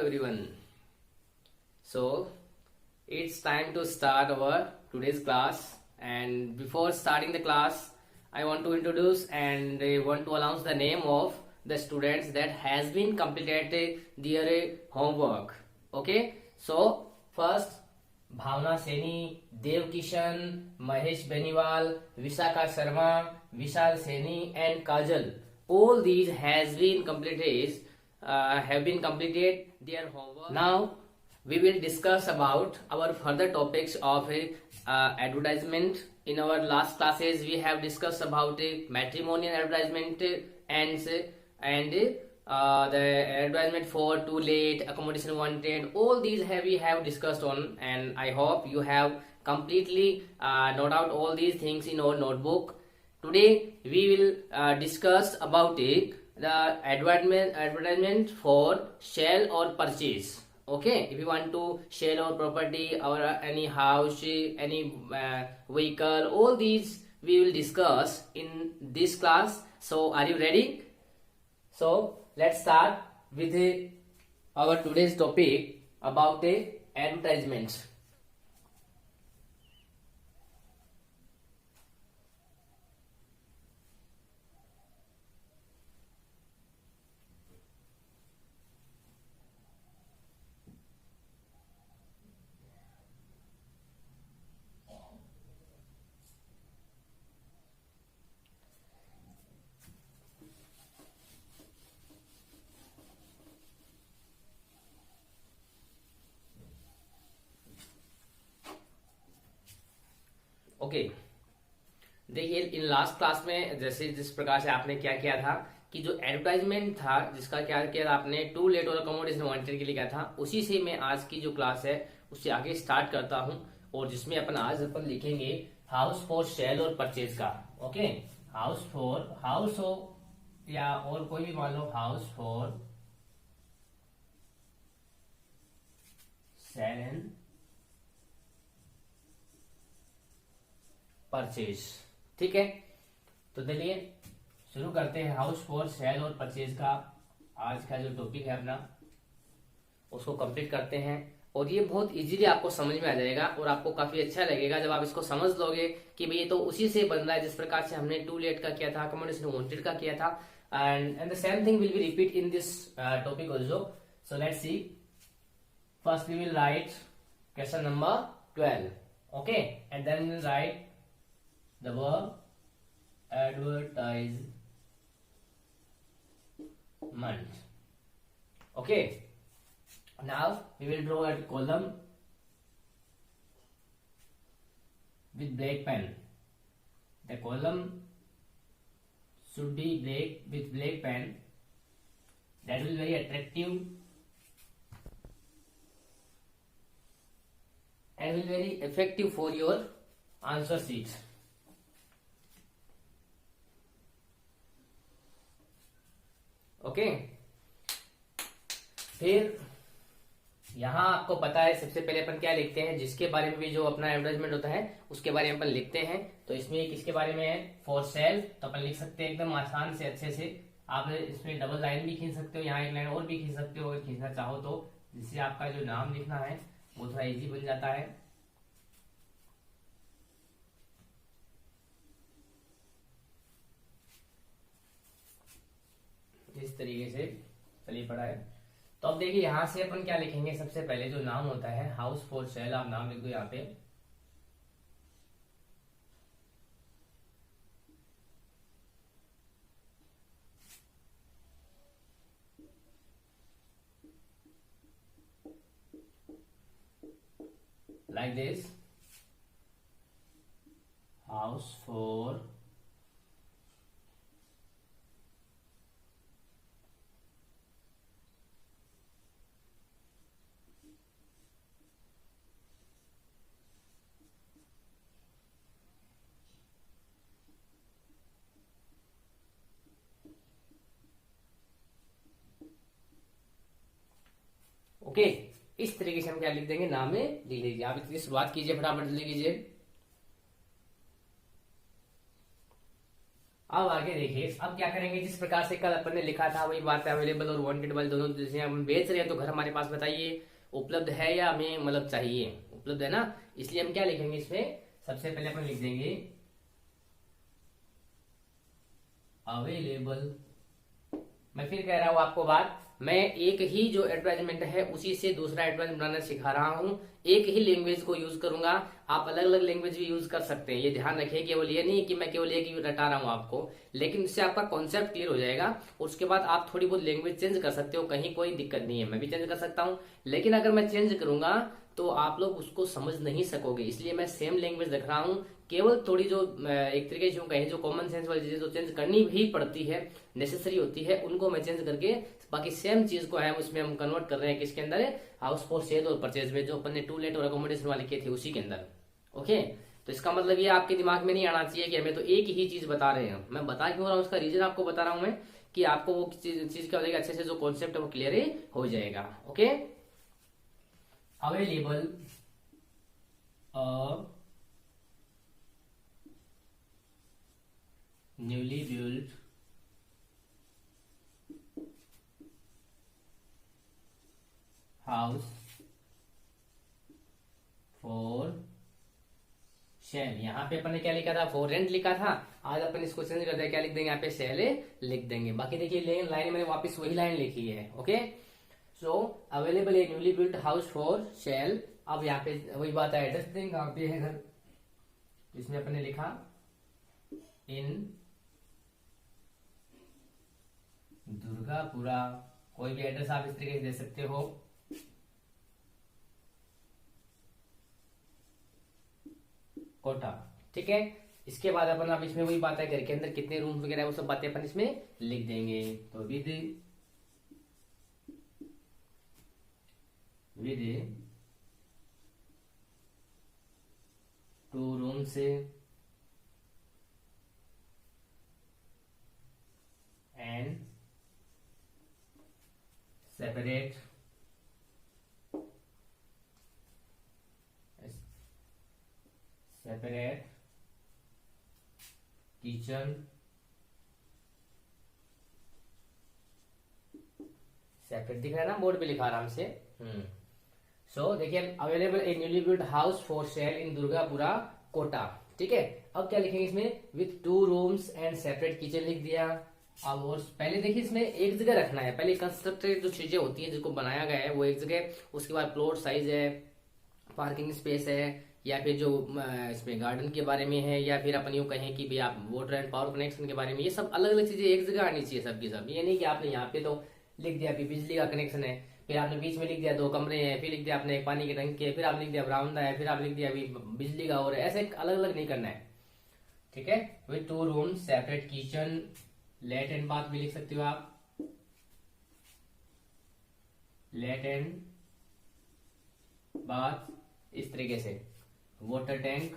everyone. So it's time to start our today's class, and before starting the class I want to introduce and I want to announce the name of the students that has been completed their homework. Okay, so first Bhavna Seni, Dev Kishan, Mahesh Beniwal, Vishakha Sharma, Vishal Seni and Kajal, all these has been completed have been completed their homework. Now we will discuss about our further topics of advertisement. In our last classes we have discussed about matrimonial advertisement and the advertisement for too late, accommodation wanted, all these we have discussed on, and I hope you have completely note out all these things in our notebook. Today we will discuss about the advertisement for sale or purchase. Okay, if you want to sell our property or any house, any vehicle, all these we will discuss in this class. So are you ready? So let's start with our today's topic about the advertisements. Okay देखिए, in last class में जैसे जिस प्रकार से आपने क्या किया था कि जो एडवर्टाइजमेंट था जिसका क्या किया था आपने, टू लेट और अकोमोडेशन वांटेड के लिए किया था, उसी से मैं आज की जो क्लास है उससे आगे स्टार्ट करता हूं, और जिसमें आज अपन लिखेंगे हाउस फॉर सेल और परचेज का. ओके, हाउस हो या और कोई भी मान लो, house for sale and purchase. ठीक है, तो चलिए शुरू करते हैं हाउस फॉर सेल और परचेज का. आज का जो टॉपिक है अपना उसको कंप्लीट करते हैं, और ये बहुत इजीली आपको समझ में आ जाएगा और आपको काफी अच्छा लगेगा जब आप इसको समझ लोगे कि भाई ये तो उसी से बन रहा है जिस प्रकार से हमने टू लेट का किया था, अकोमोडेशन वांटेड का किया था, and the same thing will be repeat in this topic also. So let's see. First we will write question number 12. Okay, and then we will write the verb advertisement. Okay, now we will draw a column with black pen. The column should be black with black pen. That will be very attractive and will very effective for your answer sheets. Okay, फिर यहां आपको पता है सबसे पहले अपन क्या लिखते हैं, जिसके बारे में भी जो अपना एडवर्टाइजमेंट होता है उसके बारे में अपन लिखते हैं. तो इसमें किसके बारे में है, फॉर सेल, तो अपन लिख सकते हैं एकदम आसान से अच्छे से. आप इसमें डबल लाइन भी खींच सकते हो, यहाँ एक लाइन और भी खींच सकते हो अगर खींचना चाहो तो, जिससे आपका जो नाम लिखना है वो थोड़ा इजी बन जाता है. इस तरीके से चलिए पढ़ा है. तो अब देखिए यहां से अपन क्या लिखेंगे, सबसे पहले जो नाम होता है हाउस फॉर सेल, आप नाम लिख दो यहाँ पे. Like this, house for okay. इस तरीके से हम क्या लिख देंगे, नाम में लिख लीजिए. आप इसकी शुरुआत कीजिए, फटाफट लिख लीजिए. अब आगे देखिए, अब क्या करेंगे, जिस प्रकार से कल अपन ने लिखा था वही बात है। अवेलेबल और वांटेड वाले दोनों, जैसे हम बेच रहे हैं तो घर हमारे पास बताइए उपलब्ध है या हमें मतलब चाहिए, उपलब्ध है ना, इसलिए हम क्या लिखेंगे इसमें, सबसे पहले अपन लिख देंगे अवेलेबल। मैं फिर कह रहा हूं आपको बात, मैं एक ही जो एडवर्टाइजमेंट है उसी से दूसरा एडवर्टाइजमेंट बनाना सिखा रहा हूं, एक ही लैंग्वेज को यूज करूंगा। आप अलग अलग लैंग्वेज भी यूज कर सकते हैं, ये ध्यान रखिए। केवल ये नहीं कि मैं केवल एक ही रटा रहा हूं आपको, लेकिन इससे आपका कॉन्सेप्ट क्लियर हो जाएगा। उसके बाद आप थोड़ी बहुत लैंग्वेज चेंज कर सकते हो, कहीं कोई दिक्कत नहीं है, मैं भी चेंज कर सकता हूं। लेकिन अगर मैं चेंज करूंगा तो आप लोग उसको समझ नहीं सकोगे, इसलिए मैं सेम लैंग्वेज रख रहा हूं। केवल थोड़ी जो एक तरीके से कहें जो कॉमन सेंस वाली चीजें जो चेंज करनी भी पड़ती है, नेसेसरी होती है, उनको मैं चेंज करके बाकी सेम चीज को है उसमें हम कन्वर्ट कर रहे हैं। किसके अंदर, हाउस फॉर सेल और परचेज में, जो अपन ने टू लेट और अकोमोडेशन वाले किए थे उसी के अंदर। ओके, तो इसका मतलब ये आपके दिमाग में नहीं आना चाहिए कि हमें तो एक ही चीज बता रहे हैं। मैं बता क्यों रहा हूँ, उसका रीजन आपको बता रहा हूं मैं, कि आपको वो चीज क्या हो जाएगा, अच्छे से जो कॉन्सेप्ट है वो क्लियर हो जाएगा। Okay, available newly built house for cell. यहाँ पे अपन ने क्या लिखा था, फॉर रेंट लिखा था, आज अपन इसको चेंज कर दें, क्या लिख देंगे यहाँ पे, सेल लिख देंगे। बाकी देखिए लाइन मैंने वापस वही लाइन लिखी है। Okay, so available a newly built house for cell. अब यहाँ पे वही बात है, एड्रेस देंगे कहाँ पे है घर, इसमें अपन ने लिखा इन दुर्गापुरा। कोई भी एड्रेस आप इस तरीके से दे सकते हो, कोटा। ठीक है, इसके बाद अपन अब इसमें वही बात है, घर के अंदर कितने रूम वगैरह वो सब बातें अपन इसमें लिख देंगे। तो विद टू रूम से एंड सेपरेट किचन, सेपरेट दिख रहा है ना, बोर्ड पे लिखा आराम से। सो देखिए, available a newly built house for sale in Durgapura Kota. ठीक है, अब क्या लिखेंगे इसमें, with two rooms and separate kitchen लिख दिया। अब और पहले देखिए इसमें एक जगह रखना है, पहले कंस्ट्रक्टेड जो चीजें होती है जिसको बनाया गया है वो एक जगह, उसके बाद प्लॉट साइज है, पार्किंग स्पेस है, या फिर जो इसमें गार्डन के बारे में है, या फिर अपन यूं कहें कि भाई आप वाटर एंड पावर कनेक्शन के बारे में, ये सब अलग अलग चीजें एक जगह आनी चाहिए सबकी सब। ये नहीं कि आपने यहाँ पे तो लिख दिया कि बिजली का कनेक्शन है, फिर आपने बीच में लिख दिया 2 कमरे हैं, फिर लिख दिया आपने एक पानी की टंकी है, फिर आपने लिख दिया बरामदा है, फिर आप लिख दिया अभी बिजली का, और ऐसे अलग अलग नहीं करना है। ठीक है, with 2 room separate kitchen, lat and bath भी लिख सकते हो आप, लेट एंड बाथ इस तरीके से, वाटर टैंक,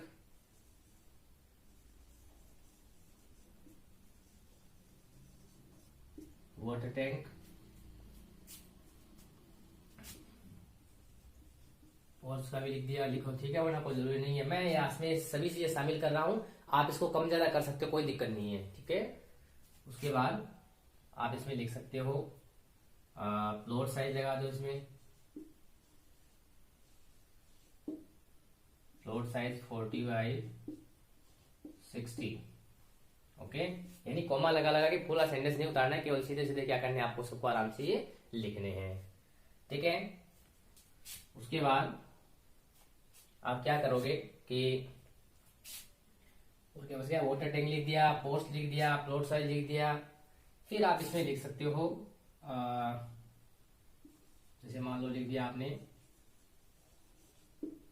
वाटर टैंक, और उसका भी लिख दिया, लिखो। ठीक है, वरना कोई जरूरी नहीं है, मैं यहाँ में सभी चीजें शामिल कर रहा हूँ, आप इसको कम ज्यादा कर सकते हो, कोई दिक्कत नहीं है। ठीक है, उसके बाद आप इसमें लिख सकते हो प्लॉट साइज लगा दो इसमें, प्लॉट साइज 40x60। ओके, यानी कॉमा लगा लगा के पूरा सेंटेंस नहीं उतारना है, केवल सीधे सीधे क्या करने हैं आपको, सबको आराम से ये लिखने हैं। ठीक है, उसके बाद आप क्या करोगे कि उसके बाद क्या, वाटर टैंक लिख दिया, पोस्ट लिख दिया, प्लॉट साइज लिख दिया, फिर आप इसमें लिख सकते हो जैसे मान लो लिख दिया आपने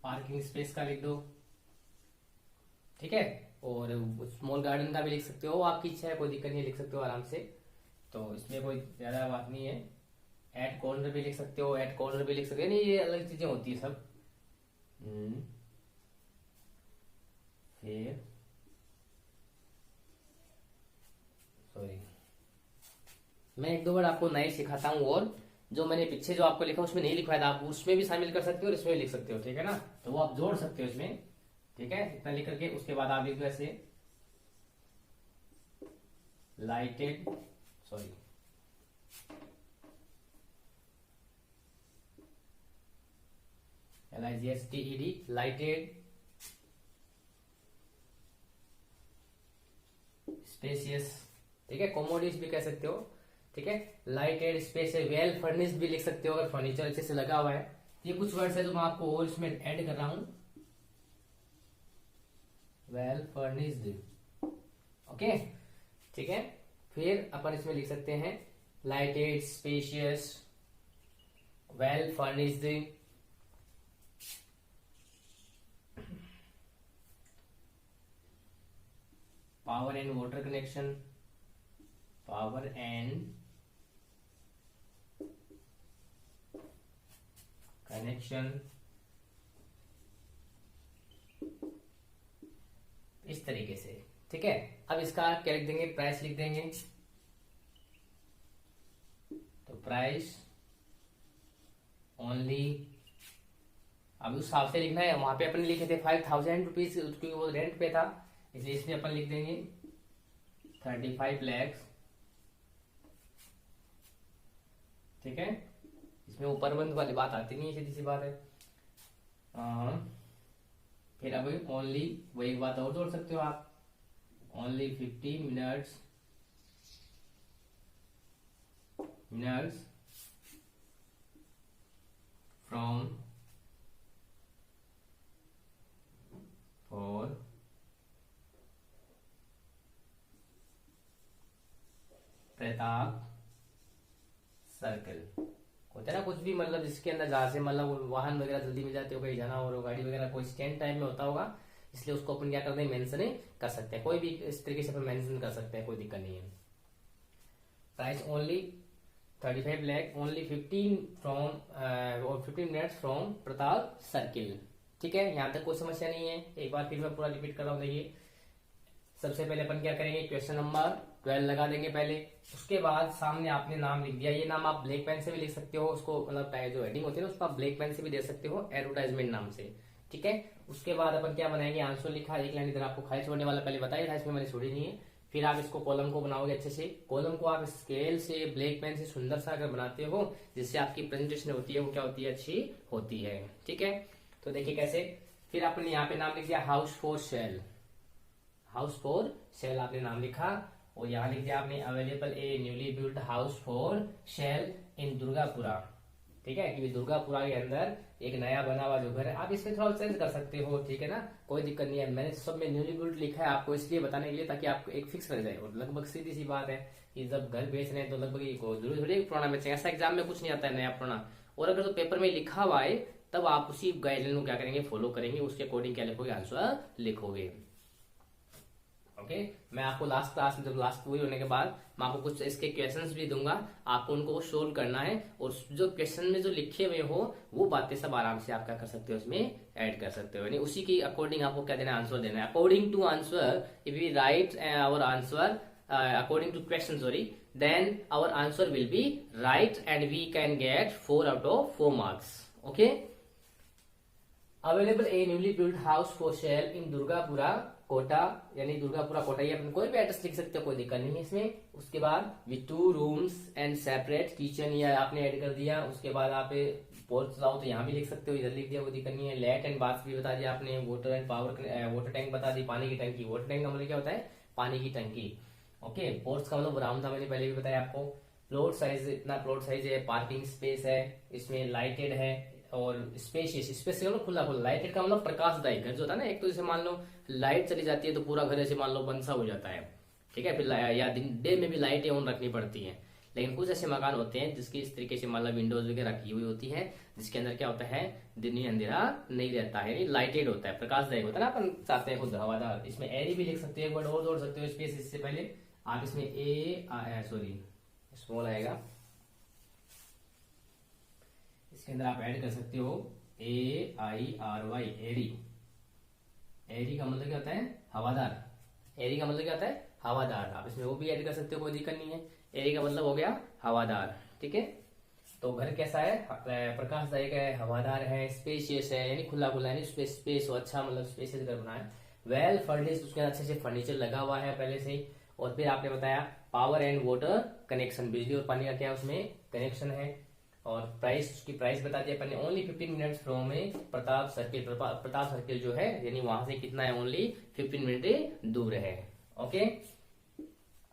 पार्किंग स्पेस का लिख दो। ठीक है, और स्मॉल गार्डन का भी लिख सकते हो, आपकी इच्छा है, कोई दिक्कत नहीं, लिख सकते हो आराम से, तो इसमें कोई ज्यादा बात नहीं है। एट कॉर्नर भी लिख सकते हो, एट कॉर्नर भी लिख सकते हो, नहीं ये अलग चीजें होती है सब। फिर सॉरी, मैं 1-2 वर्ड आपको नए सिखाता हूँ, और जो मैंने पीछे जो आपको लिखा उसमें नहीं लिखवाया था, आप उसमें भी शामिल कर सकते हो और इसमें भी लिख सकते हो। ठीक है ना, तो वो आप जोड़ सकते हो इसमें। ठीक है, इतना लिख करके उसके बाद आप लिख दो ऐसे lighted, sorry LIGHTED, lighted, spacious, ठीक है, कोमोडियस भी कह सकते हो, ठीक है, लाइटेड, स्पेसियस, वेल फर्निश्ड भी लिख सकते हो अगर फर्नीचर अच्छे से लगा हुआ है। ये कुछ वर्ड्स है जो मैं आपको और इसमें ऐड कर रहा हूं, वेल फर्निश्ड, ओके, ठीक है। फिर अपन इसमें लिख सकते हैं lighted, spacious, well furnished, power and water connection, power and connection, इस तरीके से, ठीक है। अब इसका क्या लिख देंगे, प्राइस लिख देंगे, तो प्राइस ओनली, अब उस हिसाब से लिखना है। वहां पे अपन लिखे थे 5000 रुपीज, क्योंकि वो रेंट पे था, इसलिए इसमें अपन लिख देंगे 35 लाख, ठीक है। इसमें ऊपर बंद वाली बात आती नहीं है, सीधी सी बात है। फिर अब ओनली, वो एक बात और जोड़ सकते हो आप, only 50 minutes from for Pratap circle. होता है ना कुछ भी, मतलब जिसके अंदर जहां से मतलब वाहन वगैरह जल्दी मिल जाते हो, कहीं जाना हो, गाड़ी वगैरह कोई स्टैंड टाइम में होता होगा, इसलिए उसको अपन क्या करते हैं, मेंशन कर सकते हैं, कोई भी इस तरीके से अपन मेंशन कर सकते हैं, कोई दिक्कत नहीं है। Price only 35 lakh, only 15 minutes from Pratap circle, ठीक है। यहां तक कोई समस्या नहीं है। एक बार फिर मैं पूरा रिपीट कर रहा हूँ, देखिए। सबसे पहले अपन क्या करेंगे, क्वेश्चन नंबर 12 लगा देंगे पहले, उसके बाद सामने आपने नाम लिख दिया। ये नाम आप ब्लैक पेन से भी लिख सकते हो, उसको मतलब जो हेडिंग होती है ना, उसको आप ब्लैक पेन से भी दे सकते हो, एडवर्टाइजमेंट नाम से, ठीक है। उसके बाद अपन क्या बनाएंगे, आंसर लिखा, एक लाइन इधर आपको खाली छोड़ने वाला पहले बताया था, इसमें मैंने छोड़ी नहीं है। फिर आप इसको कॉलम को बनाओगे अच्छे से, कॉलम को आप स्केल से, ब्लैक पेन से सुंदर सा अगर बनाते हो, जिससे आपकी प्रेजेंटेशन होती है वो क्या होती है, अच्छी होती है, ठीक है। तो देखिए कैसे, फिर आपने यहाँ पे नाम लिख दिया house for sale, house for sale आपने नाम लिखा, और यहाँ लिख दिया आपने available a newly built house for sale in Durgapura, ठीक है, कि दुर्गापुरा के अंदर एक नया बना हुआ जो घर है। आप इसमें थोड़ा चेंज कर सकते हो, ठीक है ना, कोई दिक्कत नहीं है। मैंने सब में न्यूली बिल्ट लिखा है आपको इसलिए बताने के लिए, ताकि आपको एक फिक्स रह जाए। और लगभग सीधी सी बात है कि जब घर बेच रहे हैं तो लगभग जरूरी थोड़ी पुराना बेचेंगे, ऐसा एग्जाम में कुछ नहीं आता है नया पुराना। और अगर तो पेपर में लिखा हुआ है, तब आप उसी गाइडलाइन को क्या करेंगे, फॉलो करेंगे, उसके अकॉर्डिंग क्या लिखोगे, आंसर लिखोगे, ओके। मैं आपको लास्ट क्लास में, जब लास्ट पूरी होने के बाद मैं आपको कुछ इसके क्वेश्चंस भी दूंगा, आपको उनको सोल्व करना है, और जो क्वेश्चन में जो लिखे हुए हो वो बातें सब आराम से आप क्या कर सकते हो, इसमें ऐड कर सकते हो, यानी उसी की अकॉर्डिंग आपको क्या देना है, आंसर देना है। According to answer, if we write our answer according to question, sorry, then our answer will be right and we can get 4 out of 4 marks, okay. Available a newly built house for sale in Durgapura Kota, यानी दुर्गापुरा कोटा, ये अपन कोई भी address लिख सकते हो, कोई दिक्कत नहीं है इसमें। उसके बाद with 2 rooms and separate kitchen, ये आपने ऐड कर दिया। उसके बाद आप पोर्च जाओ तो यहाँ भी लिख सकते हो, इधर लिख दिया, कोई दिक्कत नहीं है। लेट एंड बाथ भी बता दिया आपने, water and power, water tank बता दी, पानी की टंकी, वाटर टैंक का मतलब क्या होता है, पानी की टंकी, ओके। पोर्ट्स का मतलब राउंड था, मैंने पहले भी बताया आपको। प्लॉट साइज, इतना प्लॉट साइज है, पार्किंग स्पेस है, इसमें लाइटेड है, और स्पेशियस, स्पेस खुला खुला, लाइटेड का मतलब प्रकाशदायी घर जो होता है ना, एक तो जैसे मान लो लाइट चली जाती है तो पूरा घर ऐसे मान लो बंद सा हो जाता है, ठीक है। फिर या डे में भी लाइटें ऑन रखनी पड़ती हैं, लेकिन कुछ ऐसे मकान होते हैं जिसकी इस तरीके से मतलब विंडोज वगैरह रखी हुई होती है, जिसके अंदर क्या होता है, दिन में अंधेरा नहीं रहता है, लाइटेड होता है, प्रकाशदायक होता है ना, अपन चाहते हैं खुद हवादार। इसमें एरी भी लिख सकते हो, एक वर्ड और जोड़ सकते हो स्पेस, इससे पहले आप इसमें स्मॉल आएगा, इसके अंदर आप ऐड कर सकते हो AIRY, एरी। एरी का मतलब क्या होता है, हवादार, एरी का मतलब क्या होता है, हवादार। आप इसमें वो भी ऐड कर सकते हो, कोई दिक्कत नहीं है। एरी का मतलब हो गया हवादार, ठीक है। तो घर कैसा है, प्रकाशदायक है, हवादार है, स्पेशियस है, यानी खुला खुला, यानी स्पेस हो, अच्छा मतलब स्पेशियस घर बना है। वेल फर्निश्ड, उसके अच्छे से फर्नीचर लगा हुआ है पहले से ही। और फिर आपने बताया पावर एंड वाटर कनेक्शन, बिजली और पानी का क्या उसमें कनेक्शन है। और प्राइस, उसकी प्राइस बता दिया अपन ने, ओनली 15 मिनट्स फ्रॉम में प्रताप सर्किल। प्रताप सर्किल जो है यानी वहां से कितना है, ओनली 15 मिनट दूर है। ओके,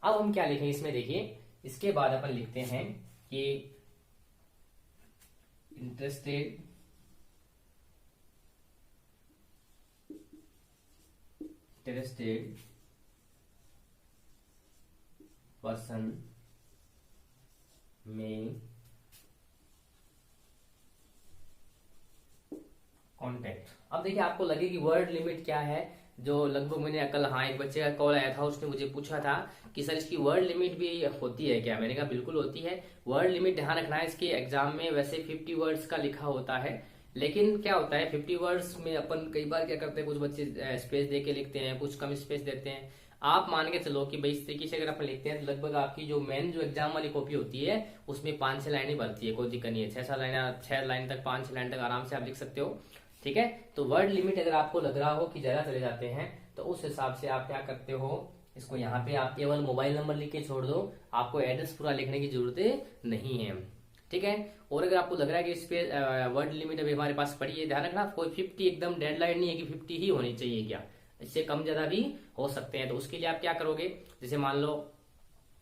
अब हम क्या लिखें इसमें, देखिए इसके बाद अपन लिखते हैं कि इंटरेस्टेड पर्सन में कॉन्टेक्ट। अब देखिए आपको लगे कि वर्ड लिमिट क्या है, जो लगभग मैंने कल, हाँ एक बच्चे का कॉल आया था, उसने मुझे पूछा था कि सर इसकी वर्ड लिमिट भी होती है क्या। मैंने कहा बिल्कुल होती है। वर्ड लिमिट ध्यान रखना है, इसके एग्जाम में वैसे 50 वर्ड्स का लिखा होता है, लेकिन क्या होता है 50 वर्ड्स में अपन कई बार क्या करते हैं, कुछ बच्चे स्पेस दे के लिखते हैं, कुछ कम स्पेस देते हैं। आप मान के चलो कि भाई इस तरीके से अगर अपन लिखते हैं तो लगभग आपकी जो मेन जो एग्जाम वाली कॉपी होती है उसमें 5-6 लाइनें भरती है, कोई दिक्कत नहीं है। 6 लाइन तक, 5-6 लाइन तक आराम से आप लिख सकते हो। ठीक है, तो वर्ड लिमिट अगर आपको लग रहा हो कि ज्यादा चले जाते हैं तो उस हिसाब से आप क्या करते हो, इसको यहाँ पे आप केवल मोबाइल नंबर लिख के छोड़ दो, आपको एड्रेस पूरा लिखने की जरूरत नहीं है। ठीक है, और अगर आपको लग रहा है कि इस पे वर्ड लिमिट अभी हमारे पास पड़ी है, ध्यान रखना कोई 50 एकदम डेडलाइन नहीं है कि 50 ही होनी चाहिए, क्या इससे कम ज्यादा भी हो सकते हैं। तो उसके लिए आप क्या करोगे, जैसे मान लो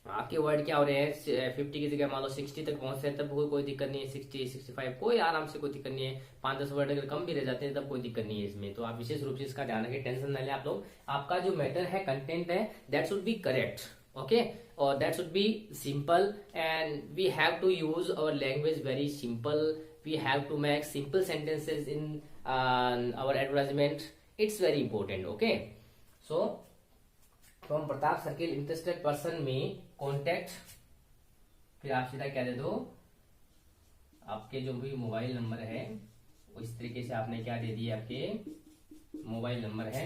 आपके वर्ड क्या हो रहे हैं 50 की जगह मान लो 60 तक पहुंचते हैं, तब कोई दिक्कत नहीं है। 60-65 कोई आराम से कोई दिक्कत नहीं है। 5-10 वर्ड अगर कम भी रह जाते हैं तब कोई दिक्कत नहीं है इसमें। तो आप विशेष रूप से इसका ध्यान रखें, टेंशन न लें आप लोग। आपका जो मैटर है, कंटेंट है, that should be correct. Okay, और that should be simple and we have to use our language very simple. We have to make simple sentences in our advertisement, it's very important. Okay, so from Pratap circle interested person में contact, फिर आप सीधा क्या दे दो, आपके जो भी mobile number है वो इस तरीके से आपने क्या दे दिया, आपके मोबाइल नंबर है,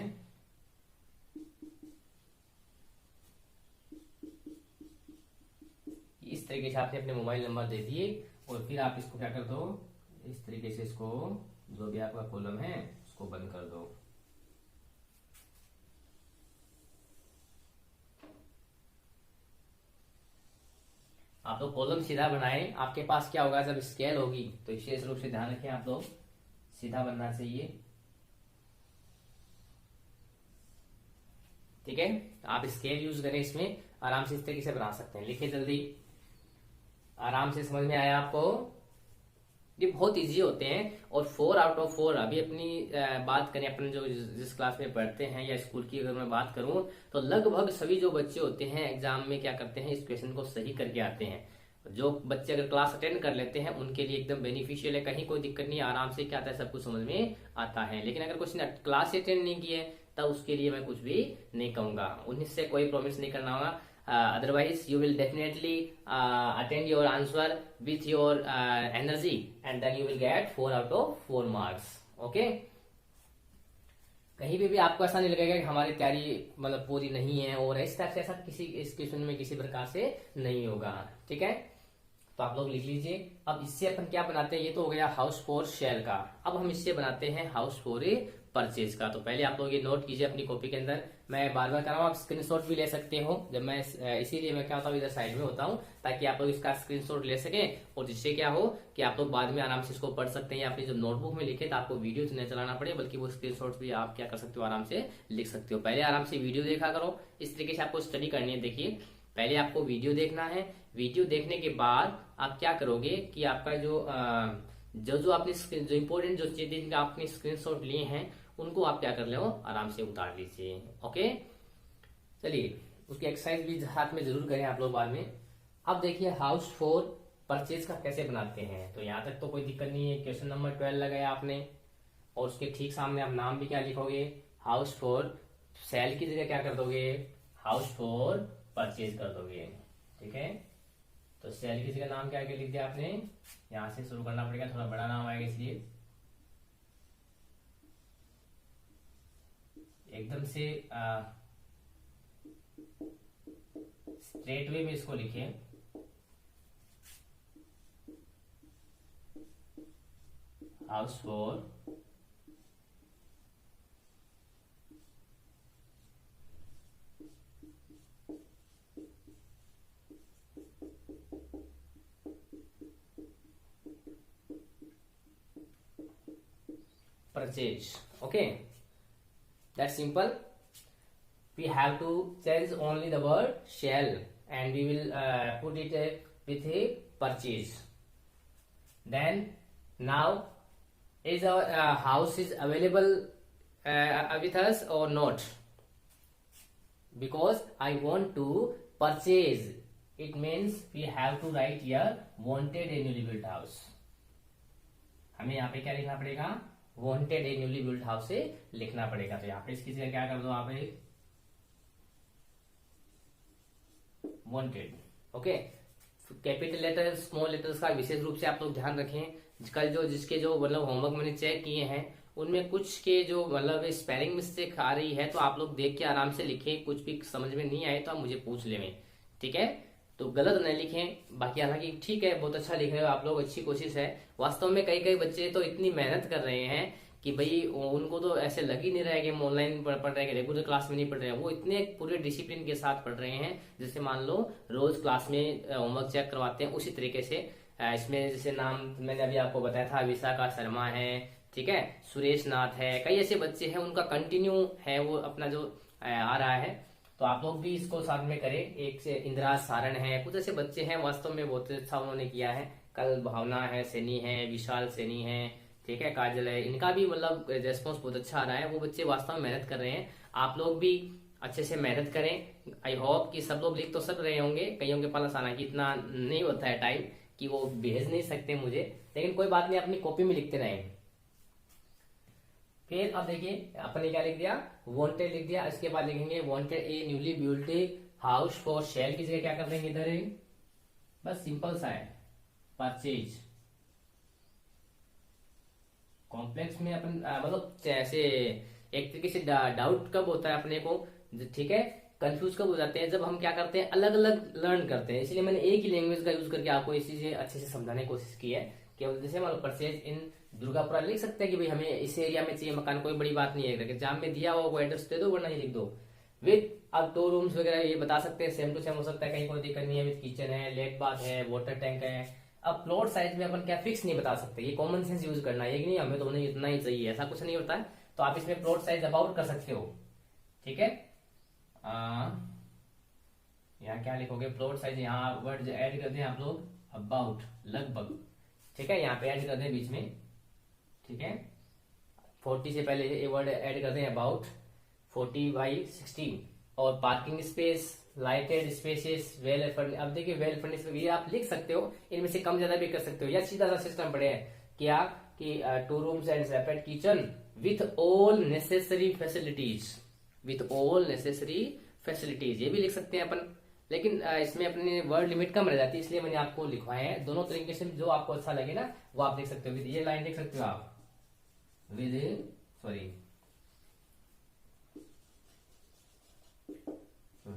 इस तरीके से आपने अपने मोबाइल नंबर दे दिए। और फिर आप इसको क्या कर दो, इस तरीके से इसको जो भी आपका कॉलम है उसको बंद कर दो। आप लोग कॉलम सीधा बनाएं। आपके पास क्या होगा, जब स्केल होगी तो विशेष रूप से ध्यान रखें आप लोग, सीधा बनना चाहिए। ठीक है, आप स्केल यूज करें, इसमें आराम से इस तरीके से बना सकते हैं। लिखिए जल्दी, आराम से समझ में आया आपको, ये बहुत इजी होते हैं। और 4 आउट ऑफ 4 अभी अपनी बात करें, अपने जो जिस क्लास में पढ़ते हैं या स्कूल की अगर मैं बात करूं तो लगभग सभी जो बच्चे होते हैं एग्जाम में क्या करते हैं, इस क्वेश्चन को सही करके आते हैं। जो बच्चे अगर क्लास अटेंड कर लेते हैं उनके लिए एकदम बेनिफिशियल है, कहीं कोई दिक्कत नहीं, आराम से क्या आता है, सब कुछ समझ में आता है। लेकिन अगर कुछ क्लास अटेंड नहीं किए तब उसके लिए मैं कुछ भी नहीं कहूंगा, उन्हीं से कोई प्रॉमिस नहीं करना होगा। Otherwise you will definitely attend your answer with your energy and then you will get 4 out of 4 marks. Okay, कहीं भी आपको ऐसा नहीं लगेगा कि हमारी तैयारी मतलब पूरी नहीं है, और इस तरह से ऐसा किसी इस क्वेश्चन में किसी प्रकार से नहीं होगा। ठीक है, तो आप लोग लिख लीजिए। अब इससे अपन क्या बनाते हैं, ये तो हो गया हाउस फॉर सेल का। अब हम इससे बनाते हैं हाउस फॉर परचेज का। तो पहले आप लोग ये नोट कीजिए अपनी कॉपी के अंदर, मैं बार बार कर रहा हूँ, आप स्क्रीनशॉट भी ले सकते हो। जब मैं इसीलिए मैं क्या होता हूँ इधर साइड में होता हूँ, ताकि आप लोग इसका स्क्रीनशॉट ले सकें, और जिससे क्या हो कि आप लोग बाद में आराम से इसको पढ़ सकते हैं। अपनी जो नोटबुक में लिखे तो आपको वीडियो नहीं चलाना पड़े, बल्कि वो स्क्रीनशॉट भी आप क्या कर सकते हो, आराम से लिख सकते हो। पहले आराम से वीडियो देखा करो, इस तरीके से आपको स्टडी करनी है। देखिए पहले आपको वीडियो देखना है, वीडियो देखने के बाद आप क्या करोगे कि आपका जो आपने जो इंपॉर्टेंट जो चीजें आपने स्क्रीनशॉट लिए हैं उनको आप क्या कर लो, आराम से उतार लीजिए। ओके, चलिए उसकी एक्सरसाइज भी साथ में जरूर करें आप लोग बाद में। अब देखिए हाउस फॉर परचेज का कैसे बनाते हैं, तो यहाँ तक तो कोई दिक्कत नहीं है। क्वेश्चन नंबर 12 लगाया आपने, और उसके ठीक सामने आप नाम भी क्या लिखोगे, हाउस फॉर सेल की जगह क्या कर दोगे, हाउस फॉर परचेज कर दोगे। ठीक है, तो सेल की जगह नाम क्या लिख दिया आपने, यहां से शुरू करना पड़ेगा, थोड़ा बड़ा नाम आएगा इसलिए एकदम से स्ट्रेट वे में इसको लिखिए। House for purchase. Okay, that's simple. We have to change only the word shall and we will put it with a purchase. Then now is our house is available with us or not? Because I want to purchase, it means we have to write here wanted a newly built house. हमें यहाँ पे क्या लिखना पड़ेगा? wanted a newly built house से लिखना पड़ेगा. तो यहाँ पे इसकी जगह क्या कर दो आप wanted. Okay, capital letter small letters का विशेष रूप से आप लोग ध्यान रखें. कल जो जिसके जो मतलब होमवर्क मैंने चेक किए हैं उनमें कुछ के जो मतलब स्पेलिंग मिस्टेक आ रही है तो आप लोग देख के आराम से लिखें. कुछ भी समझ में नहीं आए तो आप मुझे पूछ लें, ठीक है? तो गलत नहीं लिखें. बाकी हालांकि ठीक है, बहुत अच्छा लिख रहे हो आप लोग, अच्छी कोशिश है. वास्तव में कई कई बच्चे तो इतनी मेहनत कर रहे हैं कि भाई उनको तो ऐसे लग ही नहीं रहा है कि हम ऑनलाइन पढ़ रहे हैं, रेगुलर क्लास में नहीं पढ़ रहे हैं. वो इतने पूरे डिसिप्लिन के साथ पढ़ रहे हैं जैसे मान लो रोज क्लास में होमवर्क चेक करवाते हैं उसी तरीके से. इसमें जैसे नाम मैंने अभी आपको बताया था, विशाखा शर्मा है, ठीक है, सुरेश नाथ है, कई ऐसे बच्चे हैं उनका कंटिन्यू है वो अपना जो आ रहा है. तो आप लोग भी इसको साथ में करें. एक से इंदिरा सारण है, कुछ ऐसे बच्चे हैं वास्तव में बहुत अच्छा उन्होंने किया है. कल भावना है, सैनी है, विशाल सैनी है, ठीक है, काजल है, इनका भी मतलब रेस्पॉन्स बहुत अच्छा आ रहा है. वो बच्चे वास्तव में मेहनत कर रहे हैं. आप लोग भी अच्छे से मेहनत करें. आई होप कि सब लोग लिख तो सब रहे होंगे. कईयों के पास हालांकि इतना नहीं होता है टाइम कि वो भेज नहीं सकते मुझे, लेकिन कोई बात नहीं, अपनी कॉपी में लिखते रहें. फिर अब देखिए अपने क्या लिख दिया, वांटेड लिख दिया. इसके बाद लिखेंगे wanted A newly built house for cell की जगह क्या कर देंगे इधर, बस सिंपल सा है परचेज. कॉम्प्लेक्स में अपन मतलब जैसे एक तरीके से डाउट कब होता है अपने को, ठीक है, कंफ्यूज कब हो जाते हैं जब हम क्या करते हैं अलग अलग लर्न करते हैं. इसलिए मैंने एक ही लैंग्वेज का यूज करके आपको इस चीजें अच्छे से समझाने की कोशिश की है. केवल जैसे मान लो परचेज इन दुर्गापुरा लिख सकते हैं कि भाई हमें इस एरिया में चाहिए मकान, कोई बड़ी बात नहीं है. एग्जाम में दिया हुआ वो एड्रेस दे दो, वरना ही लिख दो. विद अब 2 रूम्स वगैरह ये बता सकते हैं, सेम टू सेम हो सकता है, कहीं कोई दिक्कत नहीं है. विद किचन है, लेट बाथ है, वाटर टैंक है. अब प्लॉट साइज में अपन क्या फिक्स नहीं बता सकते, ये कॉमन सेंस यूज करना है कि नहीं हमें तो उन्हें इतना ही चाहिए, ऐसा कुछ नहीं होता है. तो आप इसमें प्लॉट साइज अबाउट कर सकते हो, ठीक है. यहाँ क्या लिखोगे, प्लॉट साइज, यहाँ वर्ड ऐड कर दें आप लोग अबाउट, लगभग, ठीक है, यहाँ पे ऐड कर दें बीच में, ठीक है. 40 से पहले ये वर्ड ऐड कर दें अबाउट 40/16. और parking space, lighted spaces, well furnish. अब देखिए वेल फर्निश ये आप लिख सकते हो, इनमें से कम ज्यादा भी कर सकते हो, या सीधा सा सिस्टम पड़े है क्या कि 2 rooms and separate kitchen with all necessary facilities, with all necessary facilities, ये भी लिख सकते हैं अपन. लेकिन इसमें अपनी वर्ड लिमिट कम रह जाती है, इसलिए मैंने आपको लिखवाए हैं. दोनों तरीके से जो आपको अच्छा लगे ना वो आप लिख सकते हो. विद ये लाइन लिख सकते हो आप, with sorry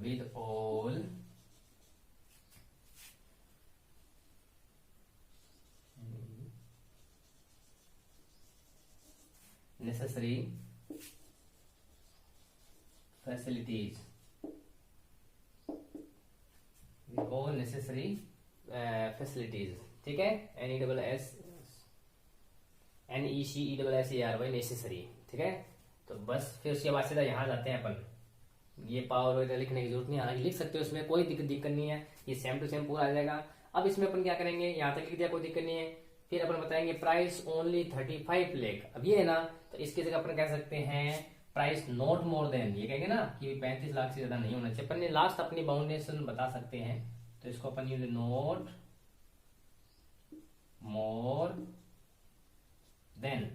with all necessary facilities, with all necessary facilities, ठीक है. NECESSARY necessary, ठीक है. तो बस फिर उसके बाद सीधा यहाँ जाते हैं अपन. ये पावर वगैरह लिखने की जरूरत नहीं, हालांकि लिख सकते हो, इसमें कोई दिक्कत नहीं है, ये सेम टू सेम पूरा आ जाएगा. अब इसमें अपन क्या करेंगे, यहाँ तक लिख दिया, कोई दिक्कत नहीं है. फिर अपन बताएंगे प्राइस ओनली 35 लाख. अब ये है ना, तो इसकी जगह अपन कह सकते हैं प्राइस नॉट मोर देन, ये कहेंगे ना कि 35 लाख से ज्यादा नहीं होना चाहिए. अपन ने लास्ट अपनी बाउंडेशन बता सकते हैं, तो इसको अपन use not more than,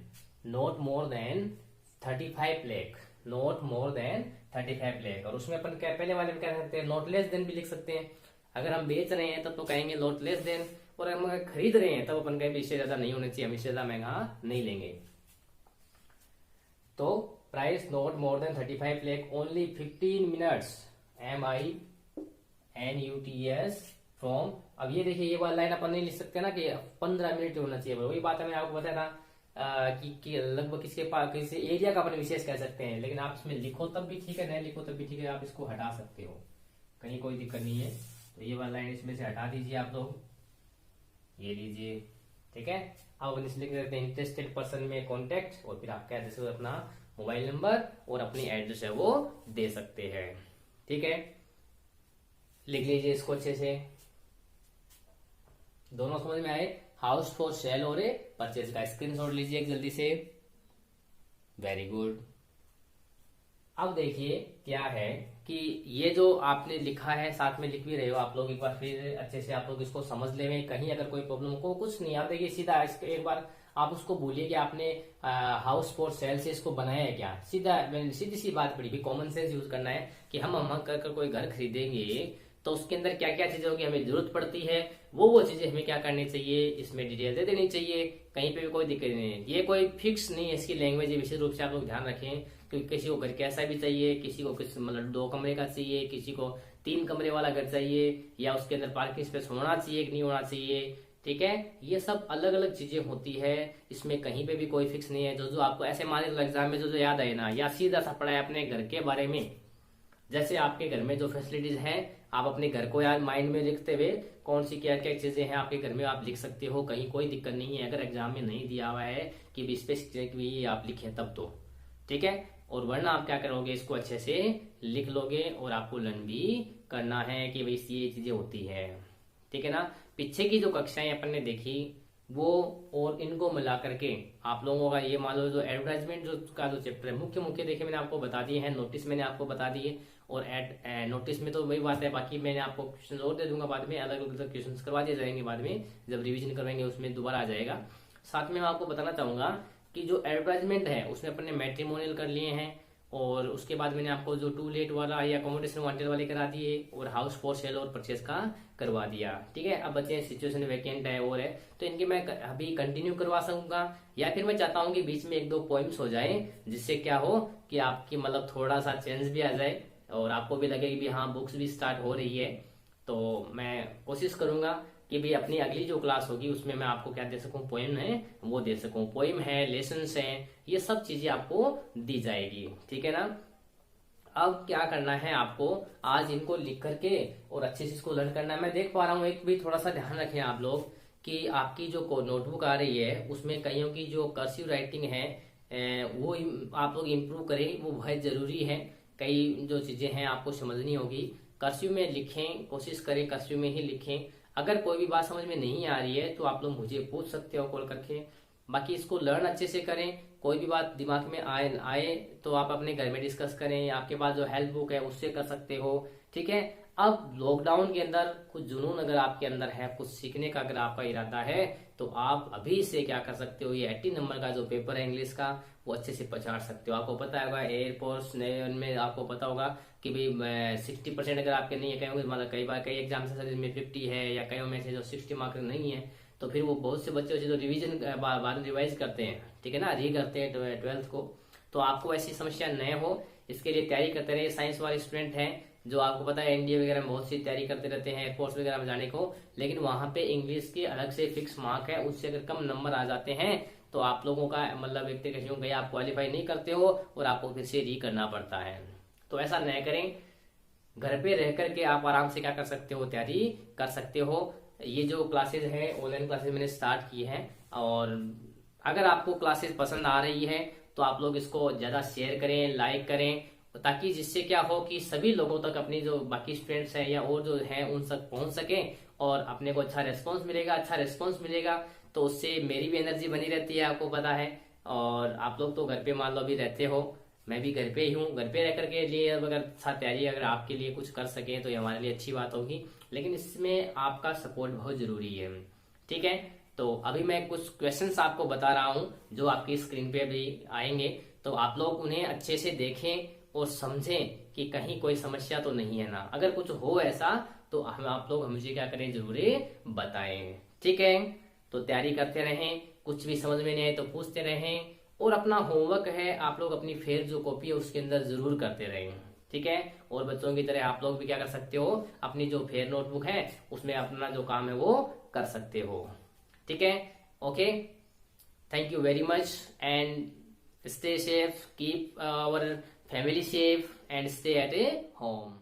not more than 35 lakh, not more than 35 lakh. और उसमें अपन क्या पहले वाले में क्या सकते हैं, नॉट लेस देन भी लिख सकते हैं. अगर हम बेच रहे हैं तब तो कहेंगे नॉट लेस देन, और हम अगर खरीद रहे हैं तब अपन कहेंगे इससे ज्यादा नहीं होना चाहिए, हम इससे ज्यादा महंगा नहीं लेंगे. तो price not more than 35 lakh only 15 minutes MINUTS from. अब ये देखिए ये वाला लाइन अपन नहीं लिख सकते ना कि 15 मिनट होना चाहिए. वही बात मैंने आपको बताया था कि लगभग किसके पास किसी एरिया का अपन विशेष कह सकते हैं. लेकिन आप इसमें लिखो तब भी ठीक है, नहीं लिखो तब भी ठीक है, आप इसको हटा सकते हो, कहीं कोई दिक्कत नहीं है. तो ये वाला लाइन इसमें से हटा दीजिए आप लोग, ये लीजिए, ठीक है। अब अपन इसलिए लिख देते हैं इंटरेस्टेड पर्सन में कॉन्टेक्ट, और फिर आप क्या दे सकते हो, अपना मोबाइल नंबर और अपनी एड्रेस है वो दे सकते हैं। ठीक है, लिख लीजिए इसको अच्छे से। दोनों समझ में आए, हाउस फॉर सेल और परचेज का स्क्रीनशॉट लीजिए जल्दी से। Very good. अब देखिए क्या है कि ये जो आपने लिखा है, साथ में लिख भी रहे हो आप लोग, एक बार फिर अच्छे से आप लोग इसको समझ ले। कहीं अगर कोई प्रॉब्लम को, कुछ नहीं, आप देखिए सीधा एक बार आप उसको बोलिए कि आपने हाउस फॉर सेल से इसको बनाया है क्या। सीधी सी बात पड़ी भी, कॉमन सेंस यूज करना है कि हम कर कोई घर खरीदेंगे तो उसके अंदर क्या क्या चीजें होगी, हमें जरूरत पड़ती है, वो चीजें हमें क्या करनी चाहिए, इसमें डिटेल दे देनी चाहिए। कहीं पे भी कोई दिक्कत नहीं है, ये कोई फिक्स नहीं है इसकी लैंग्वेज, विशेष रूप से आप लोग ध्यान रखें। क्योंकि किसी को घर कैसा भी चाहिए, किसी को किस मतलब 2 कमरे का चाहिए, किसी को 3 कमरे वाला घर चाहिए, या उसके अंदर पार्किंग स्पेस होना चाहिए कि नहीं होना चाहिए। ठीक है, ये सब अलग अलग चीजें होती है, इसमें कहीं पे भी कोई फिक्स नहीं है। जो आपको ऐसे मान लो एग्जाम में जो याद आए ना, या सीधा सा पढ़ा है अपने घर के बारे में। जैसे आपके घर में जो फैसिलिटीज हैं, आप अपने घर को यार माइंड में लिखते हुए कौन सी क्या क्या चीजें हैं आपके घर में, आप लिख सकते हो, कहीं कोई दिक्कत नहीं है। अगर एग्जाम में नहीं दिया हुआ है कि स्पेसिफिक भी आप लिखे तब तो ठीक है, और वरना आप क्या करोगे, इसको अच्छे से लिख लोगे और आपको लर्न भी करना है कि भाई ये चीजें होती है। ठीक है ना। पीछे की जो कक्षाएं अपन ने देखी वो और इनको मिला करके आप लोगों का ये मान लो जो एडवर्टाइजमेंट का जो चैप्टर है, मुख्य देखे मैंने आपको बता दिए हैं, नोटिस मैंने आपको बता दिए, और नोटिस में तो वही बात है, बाकी मैंने आपको क्वेश्चन और दे दूंगा बाद में, अलग अलग क्वेश्चन करवा दिए जाएंगे बाद में, जब रिविजन करवाएंगे उसमें दोबारा आ जाएगा। साथ में मैं आपको बताना चाहूंगा कि जो एडवर्टाइजमेंट है उसमें अपन ने मैट्रिमोनियल कर लिए हैं, और उसके बाद मैंने आपको जो टू लेट वाला या अकोमोडेशन वांटेड वाले करा दिए, और हाउस फॉर सेल और परचेज का करवा दिया। ठीक है, अब बच्चे सिचुएशन वैकेंट है और है, तो इनके मैं अभी कंटिन्यू करवा सकूंगा, या फिर मैं चाहता हूँ कि बीच में 1-2 पोइम्स हो जाए, जिससे क्या हो कि आपकी मतलब थोड़ा सा चेंज भी आ जाए और आपको भी लगे कि हाँ बुक्स भी स्टार्ट हो रही है। तो मैं कोशिश करूंगा कि भाई अपनी अगली जो क्लास होगी उसमें मैं आपको क्या दे सकूं, पोएम है वो दे सकूं, पोएम है, लेसन्स है, ये सब चीजें आपको दी जाएगी। ठीक है ना। अब क्या करना है आपको, आज इनको लिख करके और अच्छे से इसको लर्न करना है। मैं देख पा रहा हूँ, एक भी थोड़ा सा ध्यान रखें आप लोग कि आपकी जो नोटबुक आ रही है उसमें कईयों की जो कर्सिव राइटिंग है वो आप लोग इम्प्रूव करें, वो बहुत जरूरी है। कई जो चीजें हैं आपको समझनी होगी, कर्सिव में लिखें, कोशिश करें कर्सिव में ही लिखें। अगर कोई भी बात समझ में नहीं आ रही है तो आप लोग मुझे पूछ सकते हो कॉल करके। बाकी इसको लर्न अच्छे से करें, कोई भी बात दिमाग में आए तो आप अपने घर में डिस्कस करें, या आपके पास जो हेल्प बुक है उससे कर सकते हो। ठीक है। अब लॉकडाउन के अंदर कुछ जुनून अगर आपके अंदर है, कुछ सीखने का अगर आपका इरादा है, तो आप अभी से क्या कर सकते हो, ये 80 नंबर का जो पेपर है इंग्लिश का वो अच्छे से पछाड़ सकते हो। आपको पता होगा एयरपोर्ट्स में आपको पता होगा कि भाई 60% अगर आपके नहीं है, कहीं मतलब कई बार कई एग्जाम में 50 है, या कई में से जो 60 मार्क्स नहीं है, तो फिर वो बहुत से बच्चे जो रिवीजन बाद में रिवाइज करते हैं, ठीक है ना, री करते हैं 12th को। तो आपको ऐसी समस्या न हो, इसके लिए तैयारी करते रहे। साइंस वाले स्टूडेंट हैं जो आपको पता है एनडीए वगैरह में बहुत सी तैयारी करते रहते हैं एयरफोर्स वगैरह में जाने को, लेकिन वहां पे इंग्लिश के अलग से फिक्स मार्क है, उससे अगर कम नंबर आ जाते हैं तो आप लोगों का मतलब एक तरीके से आप क्वालिफाई नहीं करते हो और आपको फिर से री करना पड़ता है। तो ऐसा न करें, घर पे रह करके आप आराम से क्या कर सकते हो, तैयारी कर सकते हो। ये जो क्लासेज है ऑनलाइन क्लासेज मैंने स्टार्ट की है, और अगर आपको क्लासेस पसंद आ रही है तो आप लोग इसको ज्यादा शेयर करें, लाइक करें, ताकि जिससे क्या हो कि सभी लोगों तक अपनी जो बाकी स्टूडेंट्स हैं या और जो है उन तक पहुंच सके, और अपने को अच्छा रेस्पॉन्स मिलेगा। अच्छा रेस्पॉन्स मिलेगा तो उससे मेरी भी एनर्जी बनी रहती है, आपको पता है। और आप लोग तो घर पे मान लो अभी रहते हो, मैं भी घर पे ही हूँ, घर पे रह करके लिए अगर साथ तैयारी अगर आपके लिए कुछ कर सके तो ये हमारे लिए अच्छी बात होगी, लेकिन इसमें आपका सपोर्ट बहुत जरूरी है। ठीक है। तो अभी मैं कुछ क्वेश्चंस आपको बता रहा हूँ जो आपकी स्क्रीन पे भी आएंगे, तो आप लोग उन्हें अच्छे से देखें और समझें कि कहीं कोई समस्या तो नहीं है ना। अगर कुछ हो ऐसा तो हम आप लोग मुझे क्या करें, जरूर बताएं। ठीक है। तो तैयारी करते रहें, कुछ भी समझ में नहीं आए तो पूछते रहें, और अपना होमवर्क है आप लोग अपनी फेयर जो कॉपी है उसके अंदर जरूर करते रहें। ठीक है। और बच्चों की तरह आप लोग भी क्या कर सकते हो, अपनी जो फेयर नोटबुक है उसमें अपना जो काम है वो कर सकते हो। ठीक है। Okay, thank you very much and stay safe, keep our family safe and stay at a home.